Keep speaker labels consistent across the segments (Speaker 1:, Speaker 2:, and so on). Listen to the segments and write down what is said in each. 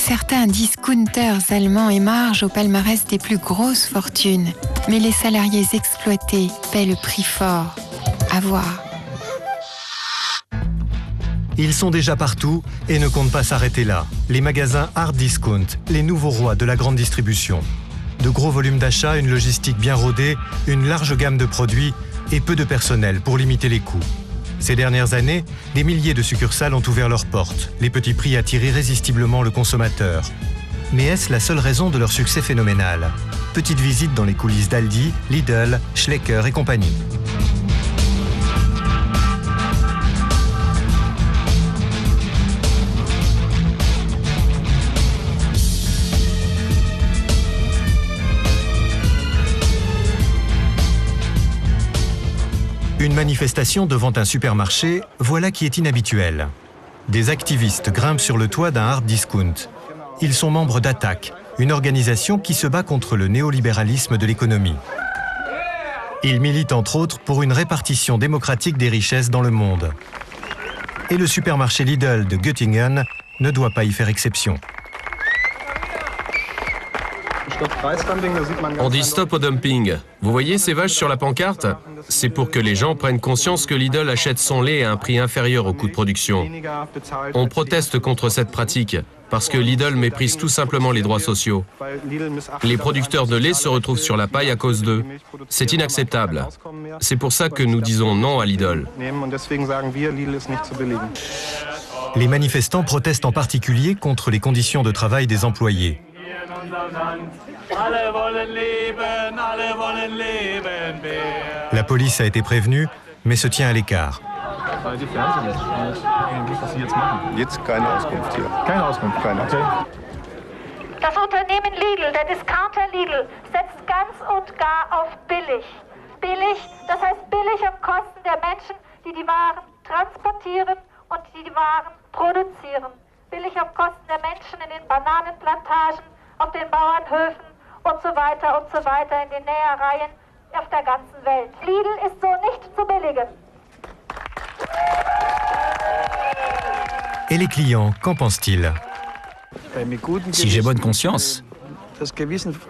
Speaker 1: Certains discounters allemands émargent au palmarès des plus grosses fortunes, mais les salariés exploités paient le prix fort. À voir.
Speaker 2: Ils sont déjà partout et ne comptent pas s'arrêter là. Les magasins hard discount, les nouveaux rois de la grande distribution. De gros volumes d'achat, une logistique bien rodée, une large gamme de produits et peu de personnel pour limiter les coûts. Ces dernières années, des milliers de succursales ont ouvert leurs portes. Les petits prix attirent irrésistiblement le consommateur. Mais est-ce la seule raison de leur succès phénoménal? Petite visite dans les coulisses d'Aldi, Lidl, Schlecker et compagnie. Une manifestation devant un supermarché, voilà qui est inhabituel. Des activistes grimpent sur le toit d'un hard discount. Ils sont membres d'Attac, une organisation qui se bat contre le néolibéralisme de l'économie. Ils militent entre autres pour une répartition démocratique des richesses dans le monde. Et le supermarché Lidl de Göttingen ne doit pas y faire exception.
Speaker 3: On dit stop au dumping. Vous voyez ces vaches sur la pancarte? C'est pour que les gens prennent conscience que Lidl achète son lait à un prix inférieur au coût de production. On proteste contre cette pratique parce que Lidl méprise tout simplement les droits sociaux. Les producteurs de lait se retrouvent sur la paille à cause d'eux. C'est inacceptable. C'est pour ça que nous disons non à Lidl.
Speaker 2: Les manifestants protestent en particulier contre les conditions de travail des employés. La police a été prévenue, mais se tient à l'écart.
Speaker 4: Das Unternehmen Lidl, der Discounter Lidl, setzt ganz und gar auf billig. Billig, das heißt billig auf Kosten der Menschen, die die Waren transportieren und die Waren produzieren. Billig auf Kosten der Menschen in den Bananenplantagen, auf den Bauernhöfen und so weiter in den Nähereien auf der ganzen Welt. Lidl ist so nicht zu billigen.
Speaker 2: Et les clients, qu'en pensent-ils?
Speaker 5: Si j'ai bonne conscience,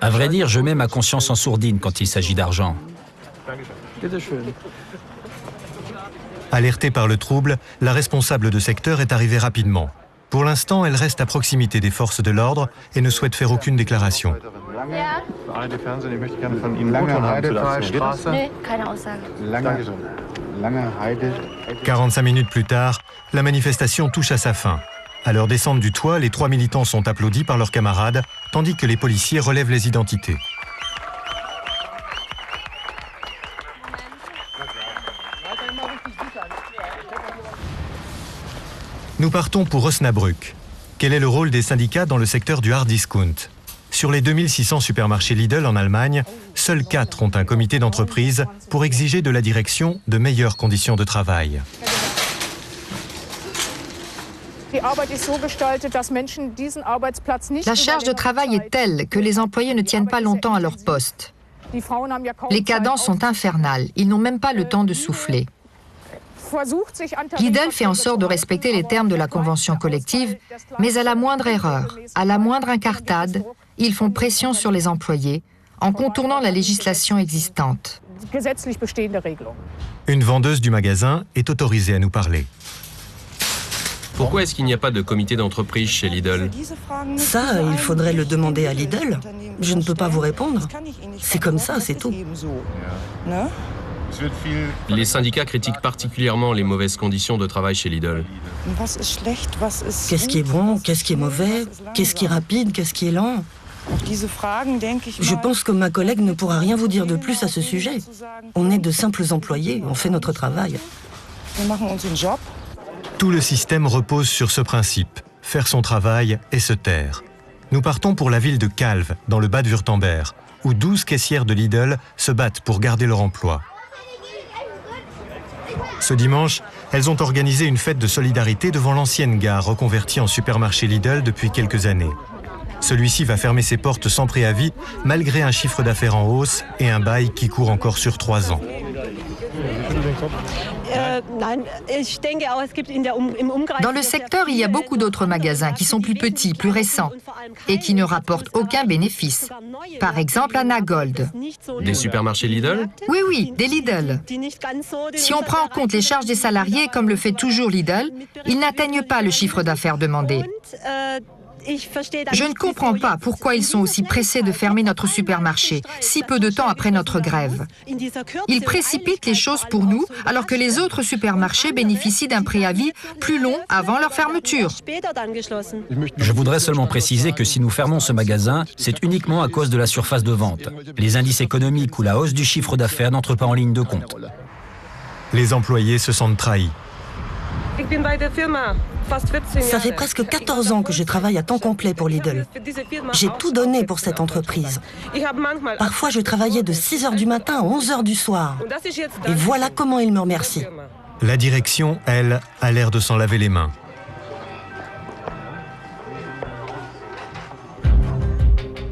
Speaker 5: à vrai dire, je mets ma conscience en sourdine quand il s'agit d'argent.
Speaker 2: Alertée par le trouble, la responsable de secteur est arrivée rapidement. Pour l'instant, elle reste à proximité des forces de l'ordre et ne souhaite faire aucune déclaration. 45 minutes plus tard, la manifestation touche à sa fin. À leur descente du toit, les 3 militants sont applaudis par leurs camarades, tandis que les policiers relèvent les identités. Nous partons pour Osnabrück. Quel est le rôle des syndicats dans le secteur du hard discount? Sur les 2600 supermarchés Lidl en Allemagne, seuls 4 ont un comité d'entreprise pour exiger de la direction de meilleures conditions de travail.
Speaker 6: La charge de travail est telle que les employés ne tiennent pas longtemps à leur poste. Les cadences sont infernales, ils n'ont même pas le temps de souffler. Lidl fait en sorte de respecter les termes de la convention collective, mais à la moindre erreur, à la moindre incartade, ils font pression sur les employés en contournant la législation existante.
Speaker 2: Une vendeuse du magasin est autorisée à nous parler.
Speaker 3: Pourquoi est-ce qu'il n'y a pas de comité d'entreprise chez Lidl?
Speaker 7: Ça, il faudrait le demander à Lidl. Je ne peux pas vous répondre. C'est comme ça, c'est tout.
Speaker 3: Les syndicats critiquent particulièrement les mauvaises conditions de travail chez Lidl.
Speaker 7: Qu'est-ce qui est bon? Qu'est-ce qui est mauvais? Qu'est-ce qui est rapide? Qu'est-ce qui est lent? Je pense que ma collègue ne pourra rien vous dire de plus à ce sujet. On est de simples employés, on fait notre travail.
Speaker 2: Tout le système repose sur ce principe, faire son travail et se taire. Nous partons pour la ville de Calw, dans le Bade-Wurtemberg, où 12 caissières de Lidl se battent pour garder leur emploi. Ce dimanche, elles ont organisé une fête de solidarité devant l'ancienne gare reconvertie en supermarché Lidl depuis quelques années. Celui-ci va fermer ses portes sans préavis, malgré un chiffre d'affaires en hausse et un bail qui court encore sur 3 ans.
Speaker 6: Dans le secteur, il y a beaucoup d'autres magasins qui sont plus petits, plus récents et qui ne rapportent aucun bénéfice. Par exemple, Anna Gold.
Speaker 3: Des supermarchés Lidl?
Speaker 6: Oui, des Lidl. Si on prend en compte les charges des salariés, comme le fait toujours Lidl, ils n'atteignent pas le chiffre d'affaires demandé. Je ne comprends pas pourquoi ils sont aussi pressés de fermer notre supermarché, si peu de temps après notre grève. Ils précipitent les choses pour nous, alors que les autres supermarchés bénéficient d'un préavis plus long avant leur fermeture.
Speaker 5: Je voudrais seulement préciser que si nous fermons ce magasin, c'est uniquement à cause de la surface de vente. Les indices économiques ou la hausse du chiffre d'affaires n'entrent pas en ligne de compte.
Speaker 2: Les employés se sentent trahis.
Speaker 7: Ça fait presque 14 ans que je travaille à temps complet pour Lidl. J'ai tout donné pour cette entreprise. Parfois, je travaillais de 6h du matin à 11h du soir. Et voilà comment ils me remercient.
Speaker 2: La direction, elle, a l'air de s'en laver les mains.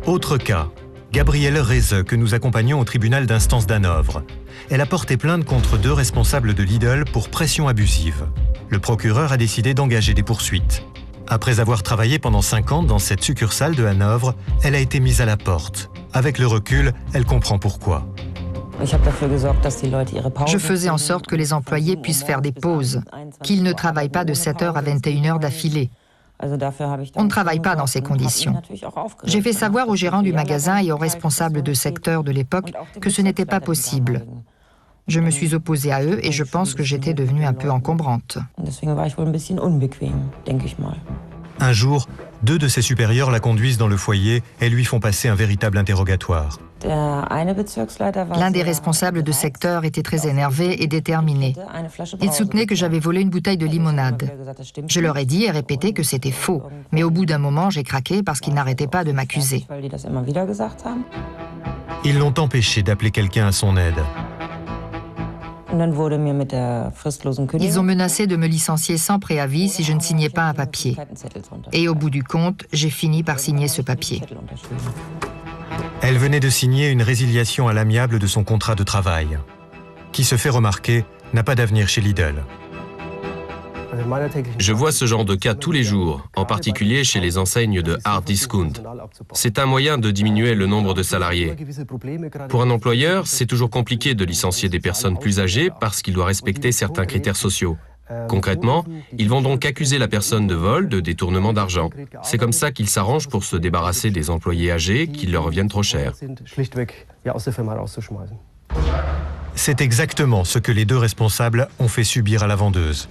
Speaker 2: Autre cas, Gabrielle Reze, que nous accompagnons au tribunal d'instance d'Hanovre. Elle a porté plainte contre 2 responsables de Lidl pour pression abusive. Le procureur a décidé d'engager des poursuites. Après avoir travaillé pendant 5 ans dans cette succursale de Hanovre, elle a été mise à la porte. Avec le recul, elle comprend pourquoi.
Speaker 6: Je faisais en sorte que les employés puissent faire des pauses, qu'ils ne travaillent pas de 7h à 21h d'affilée. On ne travaille pas dans ces conditions. J'ai fait savoir au gérant du magasin et aux responsables de secteur de l'époque que ce n'était pas possible. Je me suis opposée à eux et je pense que j'étais devenue un peu encombrante.
Speaker 2: Un jour, 2 de ses supérieurs la conduisent dans le foyer et lui font passer un véritable interrogatoire.
Speaker 6: L'un des responsables de secteur était très énervé et déterminé. Il soutenait que j'avais volé une bouteille de limonade. Je leur ai dit et répété que c'était faux. Mais au bout d'un moment, j'ai craqué parce qu'ils n'arrêtaient pas de m'accuser.
Speaker 2: Ils l'ont empêché d'appeler quelqu'un à son aide.
Speaker 6: Ils ont menacé de me licencier sans préavis si je ne signais pas un papier. Et au bout du compte, j'ai fini par signer ce papier.
Speaker 2: Elle venait de signer une résiliation à l'amiable de son contrat de travail. Qui se fait remarquer, n'a pas d'avenir chez Lidl.
Speaker 3: Je vois ce genre de cas tous les jours, en particulier chez les enseignes de hard discount. C'est un moyen de diminuer le nombre de salariés. Pour un employeur, c'est toujours compliqué de licencier des personnes plus âgées parce qu'il doit respecter certains critères sociaux. Concrètement, ils vont donc accuser la personne de vol, de détournement d'argent. C'est comme ça qu'ils s'arrangent pour se débarrasser des employés âgés qui leur reviennent trop cher.
Speaker 2: C'est exactement ce que les 2 responsables ont fait subir à la vendeuse.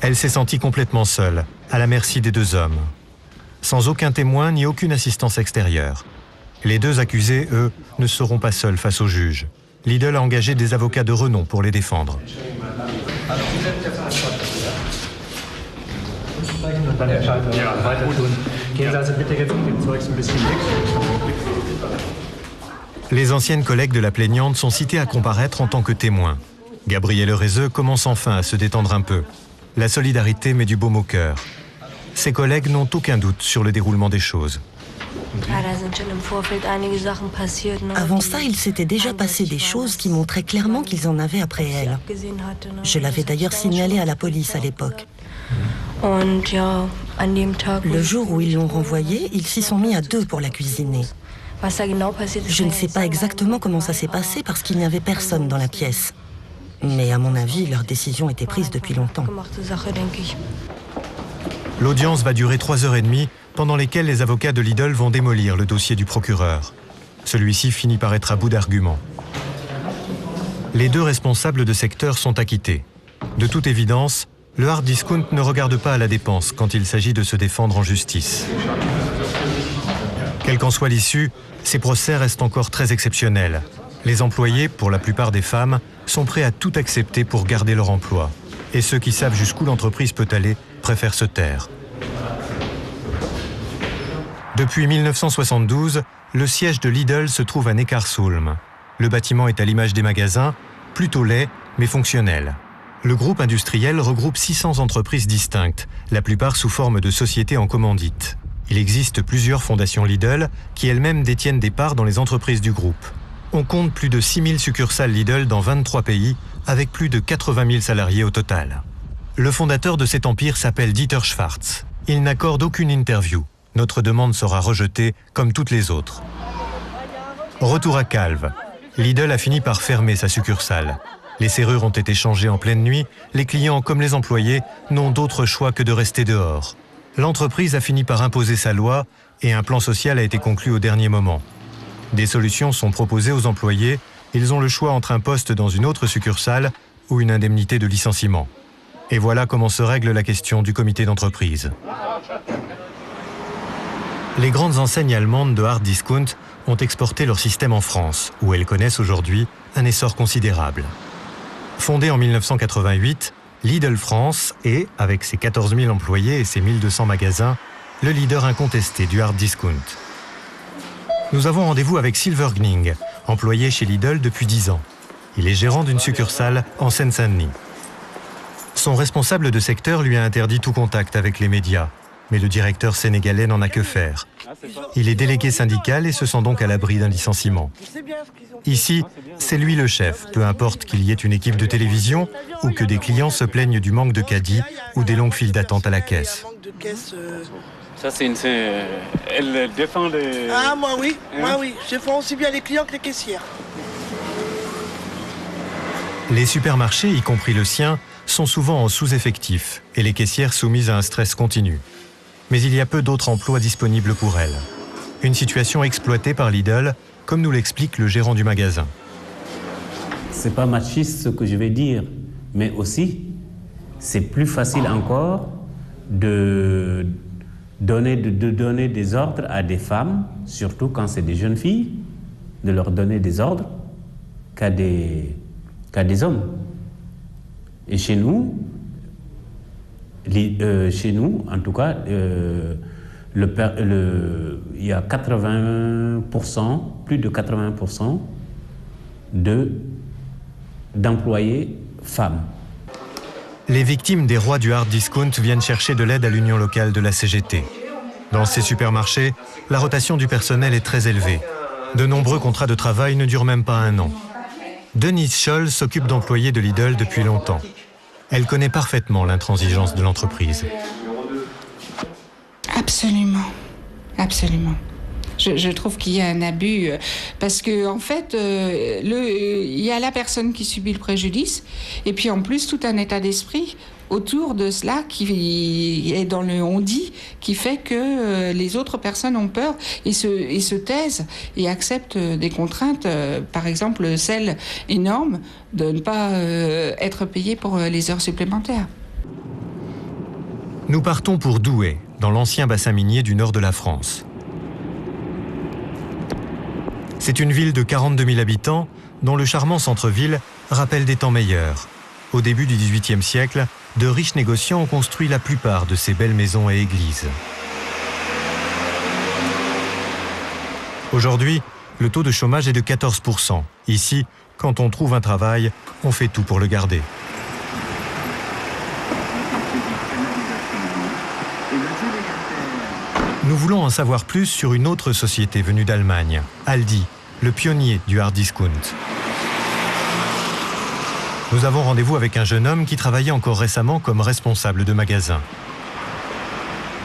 Speaker 2: Elle s'est sentie complètement seule, à la merci des 2 hommes. Sans aucun témoin ni aucune assistance extérieure. Les 2 accusés, eux, ne seront pas seuls face au juge. Lidl a engagé des avocats de renom pour les défendre. Les anciennes collègues de la plaignante sont citées à comparaître en tant que témoins. Gabrielle Reze commence enfin à se détendre un peu. La solidarité met du baume au cœur. Ses collègues n'ont aucun doute sur le déroulement des choses.
Speaker 7: Avant ça, il s'était déjà passé des choses qui montraient clairement qu'ils en avaient après elle. Je l'avais d'ailleurs signalé à la police à l'époque. Le jour où ils l'ont renvoyée, ils s'y sont mis à 2 pour la cuisiner. Je ne sais pas exactement comment ça s'est passé parce qu'il n'y avait personne dans la pièce. Mais à mon avis, leur décision était prise depuis longtemps.
Speaker 2: L'audience va durer 3h30, pendant lesquelles les avocats de Lidl vont démolir le dossier du procureur. Celui-ci finit par être à bout d'arguments. Les 2 responsables de secteur sont acquittés. De toute évidence, le hard discount ne regarde pas à la dépense quand il s'agit de se défendre en justice. Quelle qu'en soit l'issue, ces procès restent encore très exceptionnels. Les employés, pour la plupart des femmes, sont prêts à tout accepter pour garder leur emploi. Et ceux qui savent jusqu'où l'entreprise peut aller préfèrent se taire. Depuis 1972, le siège de Lidl se trouve à Neckarsulm. Le bâtiment est à l'image des magasins, plutôt laid mais fonctionnel. Le groupe industriel regroupe 600 entreprises distinctes, la plupart sous forme de sociétés en commandite. Il existe plusieurs fondations Lidl qui elles-mêmes détiennent des parts dans les entreprises du groupe. On compte plus de 6000 succursales Lidl dans 23 pays, avec plus de 80 000 salariés au total. Le fondateur de cet empire s'appelle Dieter Schwartz. Il n'accorde aucune interview. Notre demande sera rejetée comme toutes les autres. Retour à Calve. Lidl a fini par fermer sa succursale. Les serrures ont été changées en pleine nuit. Les clients comme les employés n'ont d'autre choix que de rester dehors. L'entreprise a fini par imposer sa loi et un plan social a été conclu au dernier moment. Des solutions sont proposées aux employés. Ils ont le choix entre un poste dans une autre succursale ou une indemnité de licenciement. Et voilà comment se règle la question du comité d'entreprise. Les grandes enseignes allemandes de hard discount ont exporté leur système en France, où elles connaissent aujourd'hui un essor considérable. Fondée en 1988, Lidl France est, avec ses 14 000 employés et ses 1200 magasins, le leader incontesté du hard discount. Nous avons rendez-vous avec Silver Gning, employé chez Lidl depuis 10 ans. Il est gérant d'une succursale en Seine-Saint-Denis. Son responsable de secteur lui a interdit tout contact avec les médias, mais le directeur sénégalais n'en a que faire. Il est délégué syndical et se sent donc à l'abri d'un licenciement. Ici, c'est lui le chef, peu importe qu'il y ait une équipe de télévision ou que des clients se plaignent du manque de caddie ou des longues files d'attente à la caisse.
Speaker 8: Ça, elle défend les...
Speaker 9: Ah, moi oui. Je défends aussi bien les clients que les caissières.
Speaker 2: Les supermarchés, y compris le sien, sont souvent en sous-effectif et les caissières soumises à un stress continu. Mais il y a peu d'autres emplois disponibles pour elles. Une situation exploitée par Lidl, comme nous l'explique le gérant du magasin.
Speaker 10: C'est pas machiste ce que je vais dire, mais aussi, c'est plus facile encore de donner des ordres à des femmes, surtout quand c'est des jeunes filles, de leur donner des ordres qu'à des hommes. Et chez nous, en tout cas, il y a 80%, plus de 80% d'employés femmes.
Speaker 2: Les victimes des rois du hard discount viennent chercher de l'aide à l'union locale de la CGT. Dans ces supermarchés, la rotation du personnel est très élevée. De nombreux contrats de travail ne durent même pas 1 an. Denise Scholl s'occupe d'employés de Lidl depuis longtemps. Elle connaît parfaitement l'intransigeance de l'entreprise.
Speaker 11: Absolument. Je trouve qu'il y a un abus parce que en fait, il y a la personne qui subit le préjudice et puis en plus tout un état d'esprit autour de cela qui est dans le on-dit, qui fait que les autres personnes ont peur et se taisent et acceptent des contraintes, par exemple celle énorme de ne pas être payé pour les heures supplémentaires.
Speaker 2: Nous partons pour Douai, dans l'ancien bassin minier du nord de la France. C'est une ville de 42 000 habitants dont le charmant centre-ville rappelle des temps meilleurs. Au début du XVIIIe siècle, de riches négociants ont construit la plupart de ces belles maisons et églises. Aujourd'hui, le taux de chômage est de 14%. Ici, quand on trouve un travail, on fait tout pour le garder. Nous voulons en savoir plus sur une autre société venue d'Allemagne, Aldi, le pionnier du hard discount. Nous avons rendez-vous avec un jeune homme qui travaillait encore récemment comme responsable de magasin.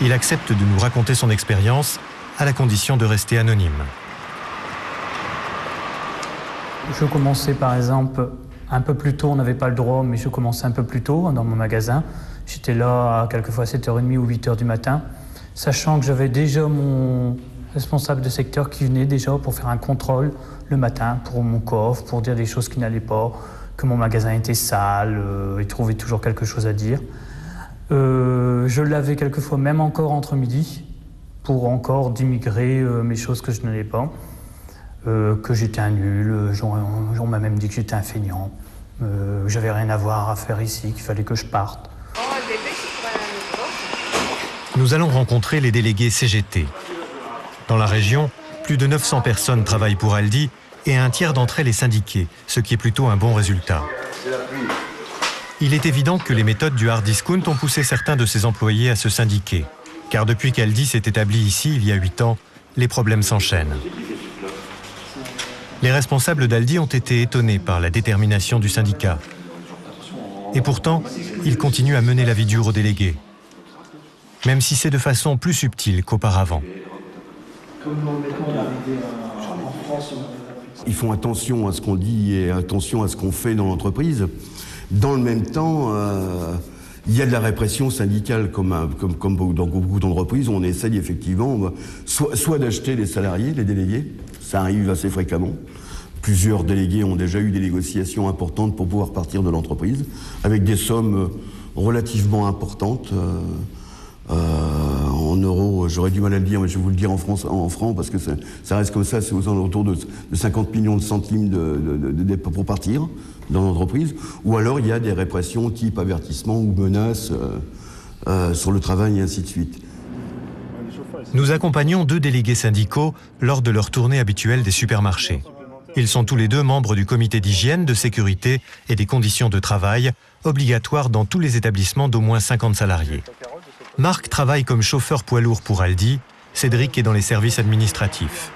Speaker 2: Il accepte de nous raconter son expérience à la condition de rester anonyme.
Speaker 12: Je commençais par exemple un peu plus tôt, on n'avait pas le droit, mais je commençais un peu plus tôt dans mon magasin. J'étais là à quelquefois 7h30 ou 8h du matin, sachant que j'avais déjà mon responsable de secteur qui venait déjà pour faire un contrôle le matin pour mon coffre, pour dire des choses qui n'allaient pas, que mon magasin était sale, il trouvait toujours quelque chose à dire. Je l'avais quelquefois même encore entre midi pour encore d'immigrer mes choses que je n'allais pas, que j'étais un nul, on m'a même dit que j'étais un feignant, j'avais rien à voir à faire ici, qu'il fallait que je parte.
Speaker 2: Nous allons rencontrer les délégués CGT. Dans la région, plus de 900 personnes travaillent pour Aldi et un tiers d'entre elles est syndiqué, ce qui est plutôt un bon résultat. Il est évident que les méthodes du hard discount ont poussé certains de ses employés à se syndiquer. Car depuis qu'Aldi s'est établi ici, il y a 8 ans, les problèmes s'enchaînent. Les responsables d'Aldi ont été étonnés par la détermination du syndicat. Et pourtant, ils continuent à mener la vie dure aux délégués, même si c'est de façon plus subtile qu'auparavant.
Speaker 13: Ils font attention à ce qu'on dit et attention à ce qu'on fait dans l'entreprise. Dans le même temps, il y a de la répression syndicale comme dans beaucoup d'entreprises. On essaye effectivement soit d'acheter les salariés, les délégués. Ça arrive assez fréquemment. Plusieurs délégués ont déjà eu des négociations importantes pour pouvoir partir de l'entreprise, avec des sommes relativement importantes. En euros, j'aurais du mal à le dire, mais je vais vous le dire en francs, parce que ça reste comme ça, c'est aux alentours de 50 millions de centimes pour partir dans l'entreprise. Ou alors il y a des répressions type avertissement ou menaces sur le travail et ainsi de suite.
Speaker 2: Nous accompagnons 2 délégués syndicaux lors de leur tournée habituelle des supermarchés. Ils sont tous les 2 membres du comité d'hygiène, de sécurité et des conditions de travail, obligatoires dans tous les établissements d'au moins 50 salariés. Marc travaille comme chauffeur poids lourd pour Aldi, Cédric est dans les services administratifs.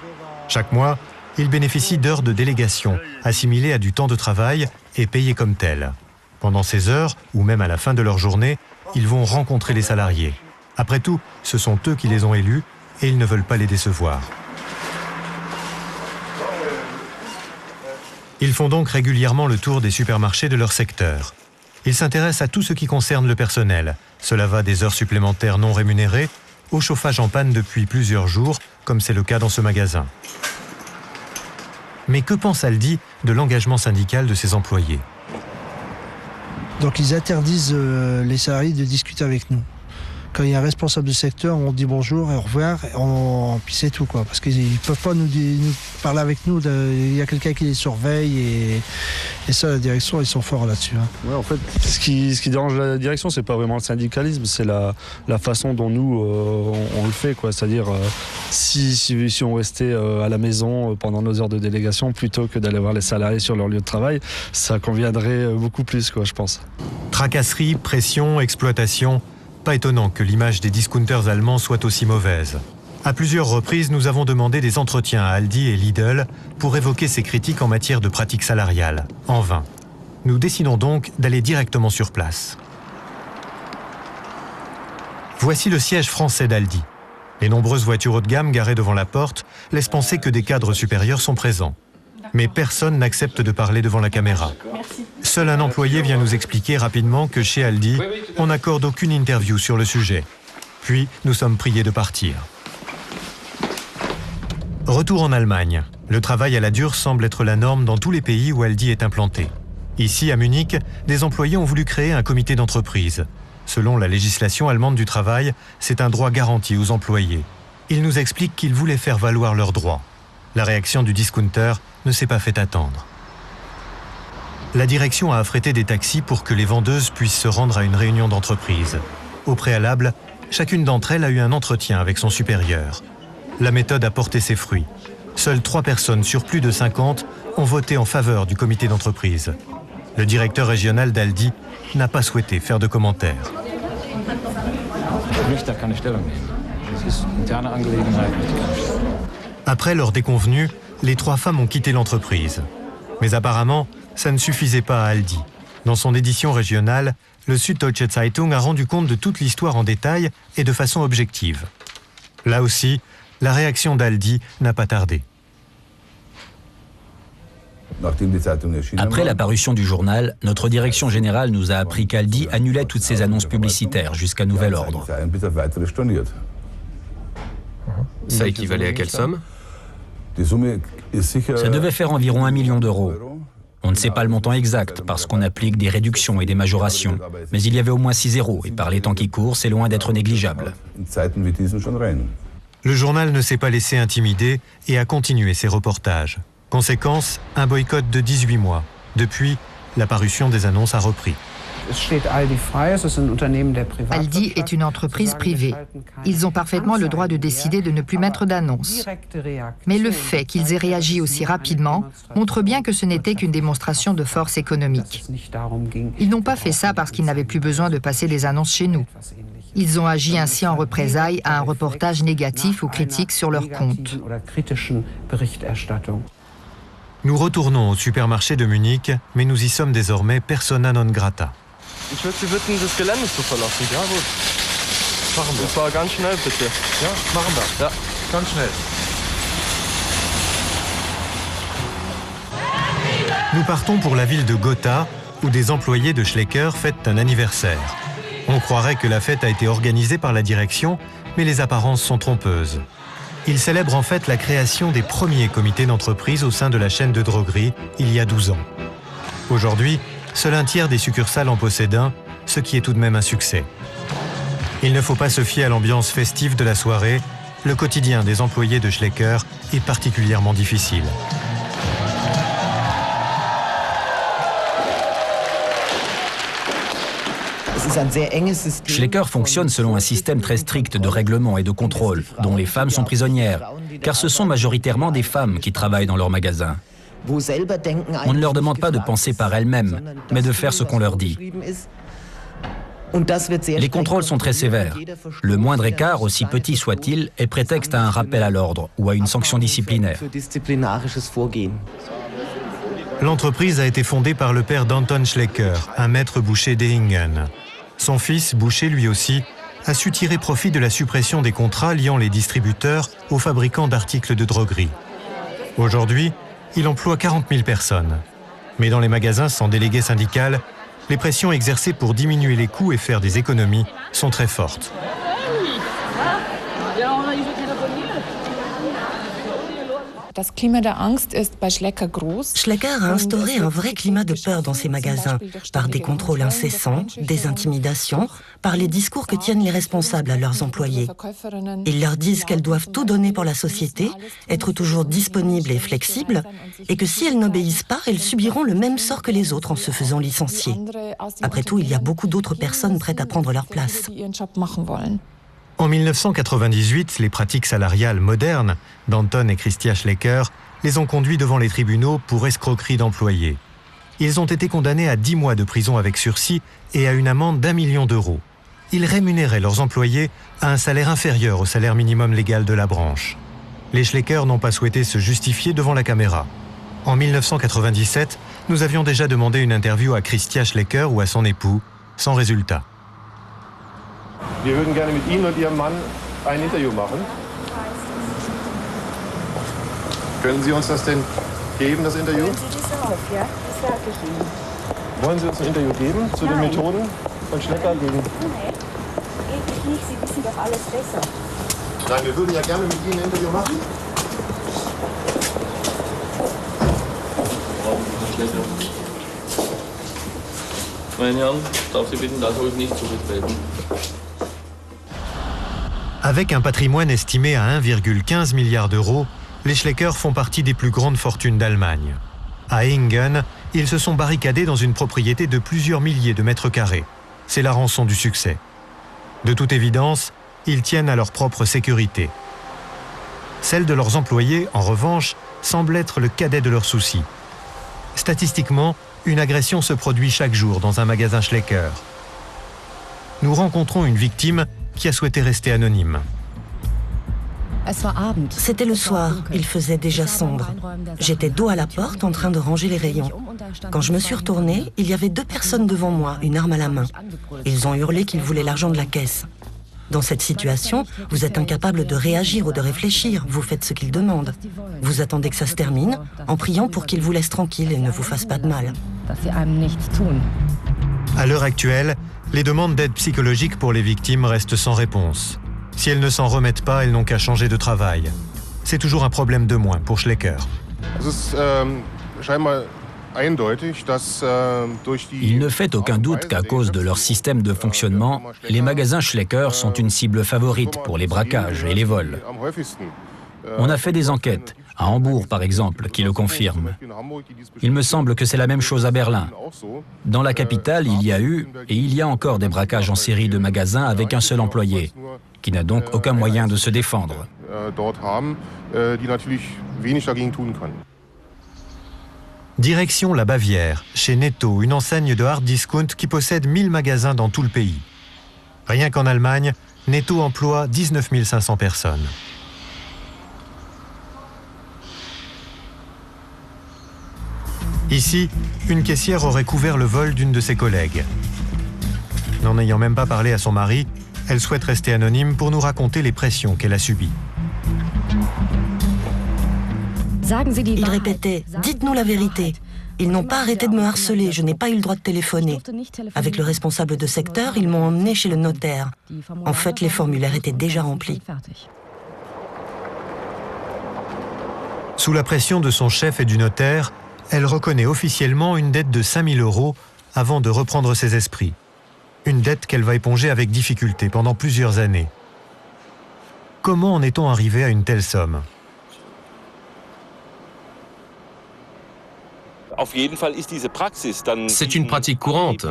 Speaker 2: Chaque mois, ils bénéficient d'heures de délégation, assimilées à du temps de travail et payées comme telles. Pendant ces heures, ou même à la fin de leur journée, ils vont rencontrer les salariés. Après tout, ce sont eux qui les ont élus et ils ne veulent pas les décevoir. Ils font donc régulièrement le tour des supermarchés de leur secteur. Ils s'intéressent à tout ce qui concerne le personnel. Cela va des heures supplémentaires non rémunérées au chauffage en panne depuis plusieurs jours, comme c'est le cas dans ce magasin. Mais que pense Aldi de l'engagement syndical de ses employés?
Speaker 14: Donc ils interdisent les salariés de discuter avec nous. Quand il y a un responsable de secteur, on dit bonjour et au revoir, puis c'est tout, quoi. Parce qu'ils ne peuvent pas nous parler avec nous, il y a quelqu'un qui les surveille et ça, la direction, ils sont forts là-dessus. Hein.
Speaker 15: Ouais, en fait, ce qui dérange la direction, c'est pas vraiment le syndicalisme, c'est la façon dont nous, on le fait, quoi. C'est-à-dire, si on restait à la maison pendant nos heures de délégation, plutôt que d'aller voir les salariés sur leur lieu de travail, ça conviendrait beaucoup plus, quoi, je pense.
Speaker 2: Tracasserie, pression, exploitation... Pas étonnant que l'image des discounters allemands soit aussi mauvaise. À plusieurs reprises, nous avons demandé des entretiens à Aldi et Lidl pour évoquer ces critiques en matière de pratiques salariales. En vain. Nous décidons donc d'aller directement sur place. Voici le siège français d'Aldi. Les nombreuses voitures haut de gamme garées devant la porte laissent penser que des cadres supérieurs sont présents. Mais personne n'accepte de parler devant la caméra. Seul un employé vient nous expliquer rapidement que chez Aldi, on n'accorde aucune interview sur le sujet. Puis, nous sommes priés de partir. Retour en Allemagne. Le travail à la dure semble être la norme dans tous les pays où Aldi est implanté. Ici, à Munich, des employés ont voulu créer un comité d'entreprise. Selon la législation allemande du travail, c'est un droit garanti aux employés. Ils nous expliquent qu'ils voulaient faire valoir leurs droits. La réaction du discounter ne s'est pas fait attendre. La direction a affrété des taxis pour que les vendeuses puissent se rendre à une réunion d'entreprise. Au préalable, chacune d'entre elles a eu un entretien avec son supérieur. La méthode a porté ses fruits. Seules 3 personnes sur plus de 50 ont voté en faveur du comité d'entreprise. Le directeur régional d'Aldi n'a pas souhaité faire de commentaires. Après leur déconvenue, les 3 femmes ont quitté l'entreprise. Mais apparemment, ça ne suffisait pas à Aldi. Dans son édition régionale, le Süddeutsche Zeitung a rendu compte de toute l'histoire en détail et de façon objective. Là aussi, la réaction d'Aldi n'a pas tardé.
Speaker 5: Après la parution du journal, notre direction générale nous a appris qu'Aldi annulait toutes ses annonces publicitaires jusqu'à nouvel ordre.
Speaker 3: Ça équivalait à quelle somme?
Speaker 5: Ça devait faire environ 1 million d'euros. On ne sait pas le montant exact parce qu'on applique des réductions et des majorations. Mais il y avait au moins 6 zéros et par les temps qui courent, c'est loin d'être négligeable.
Speaker 2: Le journal ne s'est pas laissé intimider et a continué ses reportages. Conséquence, un boycott de 18 mois. Depuis, la parution des annonces a repris.
Speaker 6: Aldi est une entreprise privée. Ils ont parfaitement le droit de décider de ne plus mettre d'annonces. Mais le fait qu'ils aient réagi aussi rapidement montre bien que ce n'était qu'une démonstration de force économique. Ils n'ont pas fait ça parce qu'ils n'avaient plus besoin de passer les annonces chez nous. Ils ont agi ainsi en représailles à un reportage négatif ou critique sur leur compte.
Speaker 2: Nous retournons au supermarché de Munich, mais nous y sommes désormais persona non grata.
Speaker 16: Ich würde Sie bitten, das Gelände zu verlassen. Ja, gut. Machen wir. Und zwar ganz schnell, bitte. Ja, machen wir. Ja, ganz schnell.
Speaker 2: Nous partons pour la ville de Gotha, où des employés de Schlecker fêtent un anniversaire. On croirait que la fête a été organisée par la direction, mais les apparences sont trompeuses. Ils célèbrent en fait la création des premiers comités d'entreprise au sein de la chaîne de droguerie, il y a 12 ans. Aujourd'hui, seul un tiers des succursales en possèdent un, ce qui est tout de même un succès. Il ne faut pas se fier à l'ambiance festive de la soirée. Le quotidien des employés de Schlecker est particulièrement difficile.
Speaker 5: Schlecker fonctionne selon un système très strict de règlement et de contrôle, dont les femmes sont prisonnières, car ce sont majoritairement des femmes qui travaillent dans leur magasin. On ne leur demande pas de penser par elles-mêmes, mais de faire ce qu'on leur dit. Les contrôles sont très sévères. Le moindre écart, aussi petit soit-il, est prétexte à un rappel à l'ordre ou à une sanction disciplinaire.
Speaker 2: L'entreprise a été fondée par le père d'Anton Schlecker, un maître boucher d'Ehingen. Son fils, boucher lui aussi, a su tirer profit de la suppression des contrats liant les distributeurs aux fabricants d'articles de droguerie. Aujourd'hui, il emploie 40 000 personnes. Mais dans les magasins sans délégué syndical, les pressions exercées pour diminuer les coûts et faire des économies sont très fortes.
Speaker 7: Schlecker a instauré un vrai climat de peur dans ses magasins, par des contrôles incessants, des intimidations, par les discours que tiennent les responsables à leurs employés. Ils leur disent qu'elles doivent tout donner pour la société, être toujours disponibles et flexibles, et que si elles n'obéissent pas, elles subiront le même sort que les autres en se faisant licencier. Après tout, il y a beaucoup d'autres personnes prêtes à prendre leur place.
Speaker 2: En 1998, les pratiques salariales modernes d'Anton et Christia Schlecker les ont conduits devant les tribunaux pour escroquerie d'employés. Ils ont été condamnés à 10 mois de prison avec sursis et à une amende d'1 million d'euros. Ils rémunéraient leurs employés à un salaire inférieur au salaire minimum légal de la branche. Les Schlecker n'ont pas souhaité se justifier devant la caméra. En 1997, nous avions déjà demandé une interview à Christia Schlecker ou à son époux, sans résultat.
Speaker 16: Wir würden gerne mit Ihnen und Ihrem Mann ein Interview machen. Können Sie uns das denn geben, das Interview? Wollen Sie uns ein Interview geben zu den Methoden von Schlecker gegen...
Speaker 17: Geht nicht, Sie wissen doch alles besser.
Speaker 16: Nein, wir würden ja gerne mit Ihnen ein Interview machen.
Speaker 8: Meine Herren, darf Sie bitten, das ruhig nicht zurücktreten.
Speaker 2: Avec un patrimoine estimé à 1,15 milliard d'euros, les Schlecker font partie des plus grandes fortunes d'Allemagne. À Ehingen, ils se sont barricadés dans une propriété de plusieurs milliers de mètres carrés. C'est la rançon du succès. De toute évidence, ils tiennent à leur propre sécurité. Celle de leurs employés, en revanche, semble être le cadet de leurs soucis. Statistiquement, une agression se produit chaque jour dans un magasin Schlecker. Nous rencontrons une victime qui a souhaité rester anonyme.
Speaker 7: C'était le soir, il faisait déjà sombre. J'étais dos à la porte en train de ranger les rayons. Quand je me suis retournée, il y avait 2 personnes devant moi, une arme à la main. Ils ont hurlé qu'ils voulaient l'argent de la caisse. Dans cette situation, vous êtes incapable de réagir ou de réfléchir, vous faites ce qu'ils demandent. Vous attendez que ça se termine, en priant pour qu'ils vous laissent tranquille et ne vous fassent pas de mal.
Speaker 2: À l'heure actuelle, les demandes d'aide psychologique pour les victimes restent sans réponse. Si elles ne s'en remettent pas, elles n'ont qu'à changer de travail. C'est toujours un problème de moins pour Schlecker.
Speaker 5: Il ne fait aucun doute qu'à cause de leur système de fonctionnement, les magasins Schlecker sont une cible favorite pour les braquages et les vols. On a fait des enquêtes, à Hambourg par exemple, qui le confirment. Il me semble que c'est la même chose à Berlin. Dans la capitale, il y a eu et il y a encore des braquages en série de magasins avec un seul employé, qui n'a donc aucun moyen de se défendre.
Speaker 2: Direction la Bavière, chez Netto, une enseigne de hard discount qui possède 1000 magasins dans tout le pays. Rien qu'en Allemagne, Netto emploie 19 500 personnes. Ici, une caissière aurait couvert le vol d'une de ses collègues. N'en ayant même pas parlé à son mari, elle souhaite rester anonyme pour nous raconter les pressions qu'elle a subies.
Speaker 7: Il répétait « Dites-nous la vérité ». Ils n'ont pas arrêté de me harceler, je n'ai pas eu le droit de téléphoner. Avec le responsable de secteur, ils m'ont emmené chez le notaire. En fait, les formulaires étaient déjà remplis.
Speaker 2: Sous la pression de son chef et du notaire, elle reconnaît officiellement une dette de 5 000 € avant de reprendre ses esprits. Une dette qu'elle va éponger avec difficulté pendant plusieurs années. Comment en est-on arrivé à une telle somme ?
Speaker 3: C'est une pratique courante.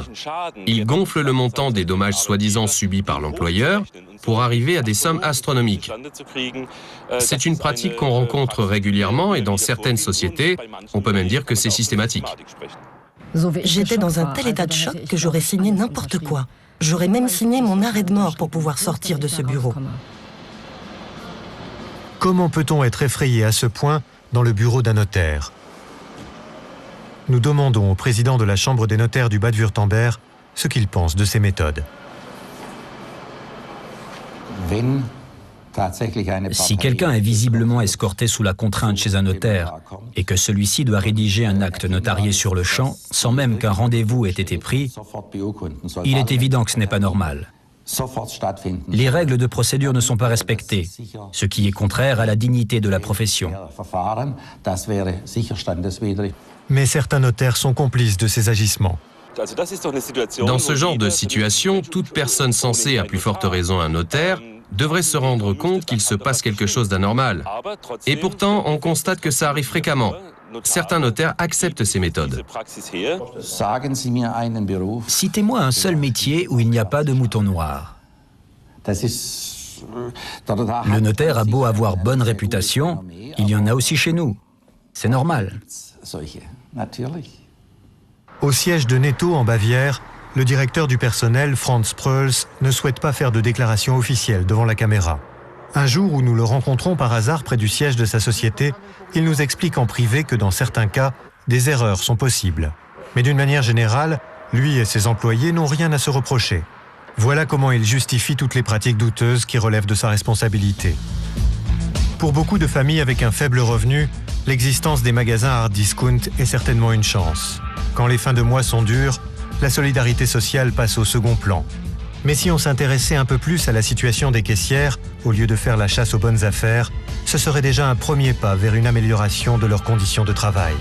Speaker 3: Il gonfle le montant des dommages soi-disant subis par l'employeur pour arriver à des sommes astronomiques. C'est une pratique qu'on rencontre régulièrement et dans certaines sociétés, on peut même dire que c'est systématique.
Speaker 7: J'étais dans un tel état de choc que j'aurais signé n'importe quoi. J'aurais même signé mon arrêt de mort pour pouvoir sortir de ce bureau.
Speaker 2: Comment peut-on être effrayé à ce point dans le bureau d'un notaire ? Nous demandons au président de la Chambre des notaires du Bade-Wurtemberg ce qu'il pense de ces méthodes.
Speaker 5: Si quelqu'un est visiblement escorté sous la contrainte chez un notaire et que celui-ci doit rédiger un acte notarié sur le champ, sans même qu'un rendez-vous ait été pris, il est évident que ce n'est pas normal. Les règles de procédure ne sont pas respectées, ce qui est contraire à la dignité de la profession.
Speaker 2: Mais certains notaires sont complices de ces agissements.
Speaker 3: Dans ce genre de situation, toute personne censée, à plus forte raison un notaire, devrait se rendre compte qu'il se passe quelque chose d'anormal. Et pourtant, on constate que ça arrive fréquemment. Certains notaires acceptent ces méthodes.
Speaker 5: Citez-moi un seul métier où il n'y a pas de mouton noir. Le notaire a beau avoir bonne réputation, il y en a aussi chez nous. C'est normal.
Speaker 2: Au siège de Netto en Bavière, le directeur du personnel, Franz Preuls, ne souhaite pas faire de déclaration officielle devant la caméra. Un jour où nous le rencontrons par hasard près du siège de sa société, il nous explique en privé que dans certains cas, des erreurs sont possibles. Mais d'une manière générale, lui et ses employés n'ont rien à se reprocher. Voilà comment il justifie toutes les pratiques douteuses qui relèvent de sa responsabilité. Pour beaucoup de familles avec un faible revenu, l'existence des magasins hard discount est certainement une chance. Quand les fins de mois sont dures, la solidarité sociale passe au second plan. Mais si on s'intéressait un peu plus à la situation des caissières, au lieu de faire la chasse aux bonnes affaires, ce serait déjà un premier pas vers une amélioration de leurs conditions de travail.